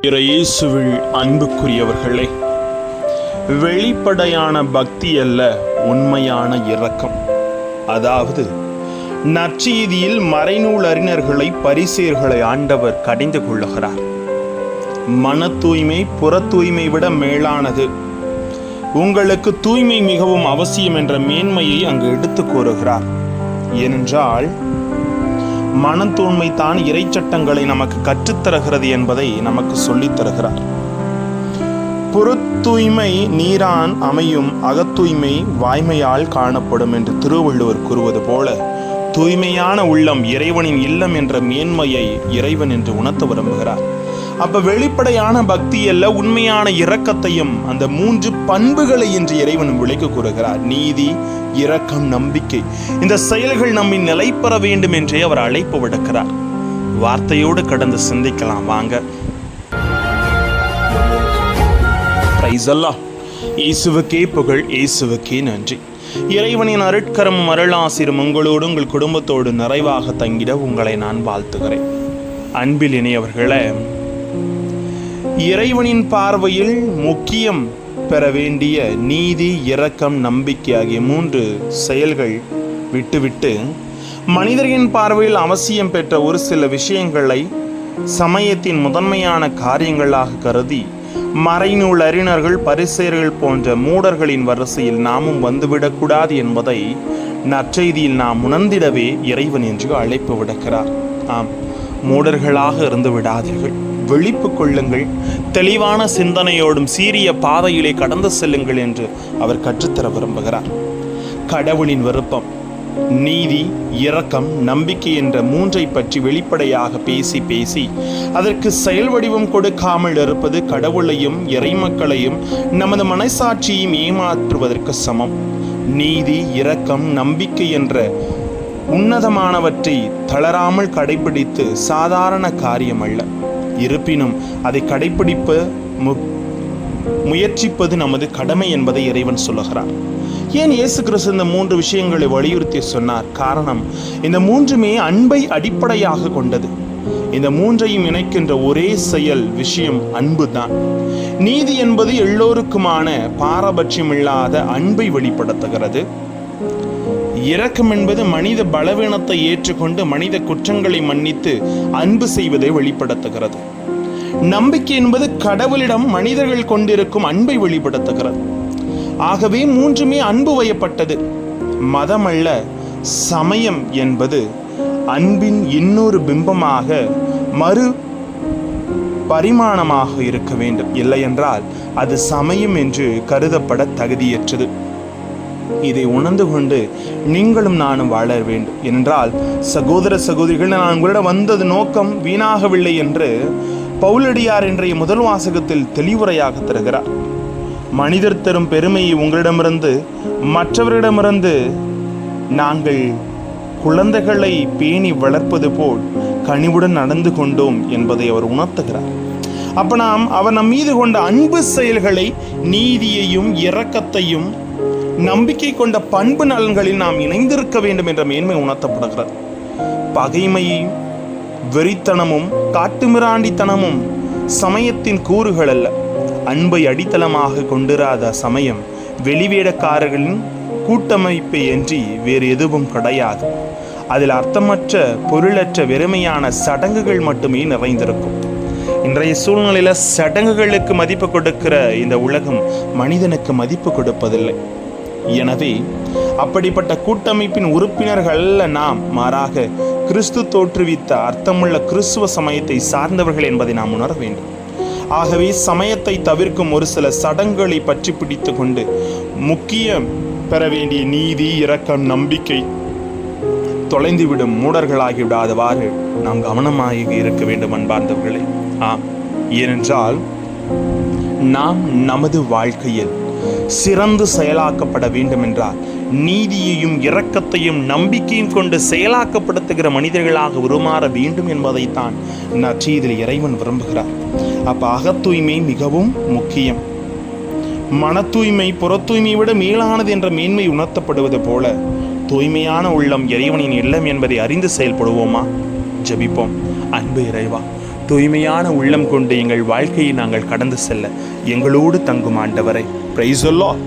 இயேசுவில் அன்புக்குரியவர்களே, வெளிப்படையான பக்தி அல்ல, உண்மையான இரக்கம். அதாவது நற்செய்தியில் மறைநூல் அறிஞர்களை, பரிசேயர்களை ஆண்டவர் கடிந்து கொள்ளுகிறார். மன தூய்மை புற தூய்மை விட மேலானது, உங்களுக்கு தூய்மை மிகவும் அவசியம் என்ற மேன்மையை அங்கு எடுத்து கூறுகிறார். ஏனென்றால் மன தூய்மை தான் இறைச்சட்டங்களை நமக்கு கற்றுத்தருகிறது என்பதை நமக்கு சொல்லித் தருகிறார். புற தூய்மை நீரான் அமையும், அகத்தூய்மை வாய்மையால் காணப்படும் என்று திருவள்ளுவர் கூறுவது போல, தூய்மையான உள்ளம் இறைவனின் இல்லம் என்ற மேன்மையை இறைவன் என்று உணர்த்த விரும்புகிறார். அப்ப வெளிப்படையான பக்தி அல்ல, உண்மையான இரக்கத்தையும் அந்த 3 பண்புகளை என்று இறைவன் விளக்கி கூறுகிறார். நீதி, இரக்கம், நம்பிக்கை. இந்த செயல்கள் நம்மை நிலை பெற வேண்டும் என்றே அவர் அழைப்பு விடுக்கிறார். வார்த்தையோடு கடந்து சிந்திக்கலாம் வாங்க. பிரைஸ் அல்லாஹ். இயேசுவுக்கே புகழ், இயேசுவுக்கே நன்றி. இறைவனின் அருட்கரமும் அருளாசிரும் உங்களோடு உங்கள் குடும்பத்தோடு நிறைவாக தங்கிட உங்களை நான் வாழ்த்துகிறேன். அன்பில் இணையவர்களே, இறைவனின் பார்வையில் முக்கியம் பெற வேண்டிய நீதி, இரக்கம், நம்பிக்கை ஆகிய 3 செயல்கள் விட்டுவிட்டு மனிதர்களின் பார்வையில் அவசியம் பெற்ற ஒரு சில விஷயங்களை சமயத்தின் முதன்மையான காரியங்களாக கருதி மறைநூல் அறிஞர்கள், பரிசேயர்கள் போன்ற மூடர்களின் வரிசையில் நாமும் வந்துவிடக்கூடாது என்பதை நற்செய்தியில் நாம் உணர்ந்திடவே இறைவன் என்று அழைப்பு விடுக்கிறார். ஆம், மூடர்களாக இருந்து விடாதீர்கள், விழிப்பு கொள்ளுங்கள், தெளிவான சிந்தனையோடும் சீரிய பாதையிலே கடந்து செல்லுங்கள் என்று அவர் கற்றுத்தர விரும்புகிறார். கடவுளின் விருப்பம், நீதி, இரக்கம், நம்பிக்கை என்ற 3ஐ பற்றி வெளிப்படையாக பேசி அதற்கு செயல் வடிவம் கொடுக்காமல் இருப்பது கடவுளையும் இறைமக்களையும் நமது மனசாட்சியையும் ஏமாற்றுவதற்கு சமம். நீதி, இரக்கம், நம்பிக்கை என்ற உன்னதமானவற்றை தளராமல் கடைபிடித்து சாதாரண காரியம் அல்ல. இருப்பினும் அதை கடைபிடிப்ப முயற்சிப்பது நமது கடமை என்பதை இறைவன் சொல்லுகிறார். ஏன் இயேசு கிறிஸ்து இந்த 3 விஷயங்களை வலியுறுத்தி சொன்னார்? காரணம், இந்த 3மே அன்பை அடிப்படையாக கொண்டது. இந்த 3ஐயும் இணைக்கின்ற ஒரே செயல் விஷயம் அன்பு தான். நீதி என்பது எல்லோருக்குமான பாரபட்சம் இல்லாத அன்பை வெளிப்படுத்துகிறது. இரக்கம் என்பது மனித பலவீனத்தை ஏற்றுக்கொண்டு மனித குற்றங்களை மன்னித்து அன்பு செய்வதை வெளிப்படுத்துகிறது. நம்பிக்கை என்பது கடவுளிடம் மனிதர்கள் கொண்டிருக்கும் அன்பை வெளிப்படுத்துகிறது. ஆகவே 3மே அன்பு வயப்பட்டது. மதம் அல்ல, சமயம் என்பது அன்பின் இன்னொரு பிம்பமாக, மறு பரிமாணமாக இருக்க வேண்டும். இல்லையென்றால் அது சமயம் என்று கருதப்பட தகுதியற்றது. இதை உணர்ந்து கொண்டு நீங்களும் நானும் வாழ வேண்டும். என்றால் சகோதர சகோதரிகள், நான் உங்களிடம் வந்தது நோக்கம் வீணாகவில்லை என்று பவுலடியார் இன்றைய முதல் வாசகத்தில் தெளிவுரையாக தருகிறார். மனிதர் தரும் பெருமையை உங்களிடமிருந்து மற்றவரிடமிருந்து நாங்கள் குழந்தைகளை பேணி வளர்ப்பது போல் கனிவுடன் நடந்து கொண்டோம் என்பதை அவர் உணர்த்துகிறார். அப்ப அவர் நம் மீது கொண்ட அன்பு செயல்களை, நீதியையும் இரக்கத்தையும் நம்பிக்கை கொண்ட பண்பு நலன்களில் நாம் இணைந்திருக்க வேண்டும் என்ற மேன்மை உணர்த்தப்படுகிறது. பகைமையும் வெறித்தனமும் காட்டுமிராண்டித்தனமும் சமயத்தின் கூறுகள் அல்ல. அன்பை அடித்தளமாக கொண்டிராத சமயம் வெளிவேடக்காரர்களின் கூட்டமைப்பை அன்றி வேறு எதுவும் கிடையாது. அதில் அர்த்தமற்ற, பொருளற்ற, வெறுமையான சடங்குகள் மட்டுமே நிறைந்திருக்கும். இன்றைய சூழ்நிலையில் சடங்குகளுக்கு மதிப்பு கொடுக்கிற இந்த உலகம் மனிதனுக்கு மதிப்பு கொடுப்பதில்லை. எனவே அப்படிப்பட்ட கூட்டமைப்பின் உறுப்பினர்கள் அல்ல நாம், மாறாக கிறிஸ்து தோற்றுவித்த அர்த்தமுள்ள கிறிஸ்துவ சமயத்தை சார்ந்தவர்கள் என்பதை நாம் உணர வேண்டும். ஆகவே சமயத்தை தவிர்க்கும் ஒரு சில சடங்குகளை பற்றி பிடித்து கொண்டு முக்கியம் பெற வேண்டிய நீதி, இரக்கம், நம்பிக்கை தொலைந்துவிடும் மூடர்களாகிவிடாதவாறு நாம் கவனமாக இருக்க வேண்டும் அன்பார்ந்தவர்களே. ஏனென்றால் நாம் நமது வாழ்க்கையில் சிறந்து செயலாக்கப்பட வேண்டும் என்றால் நீதியையும் இரக்கத்தையும் நம்பிக்கையும் கொண்டு செயலாக்கப்படுத்துகிற மனிதர்களாக உருமாற வேண்டும் என்பதைத்தான் நற்செய்தியில் இறைவன் விரும்புகிறார். அப்ப அகத்தூய்மை மிகவும் முக்கியம். மன தூய்மை புற தூய்மையை விட மேலானது என்ற மேன்மை உணர்த்தப்படுவது போல தூய்மையான உள்ளம் இறைவனின் இல்லம் என்பதை அறிந்து செயல்படுவோமா? ஜெபிப்போம். அன்பு இறைவா, தூய்மையான உள்ளம் கொண்டு எங்கள் வாழ்க்கையை நாங்கள் கடந்து செல்ல எங்களோடு தங்கும் ஆண்டவரை பிரைஸ் தி லார்ட்.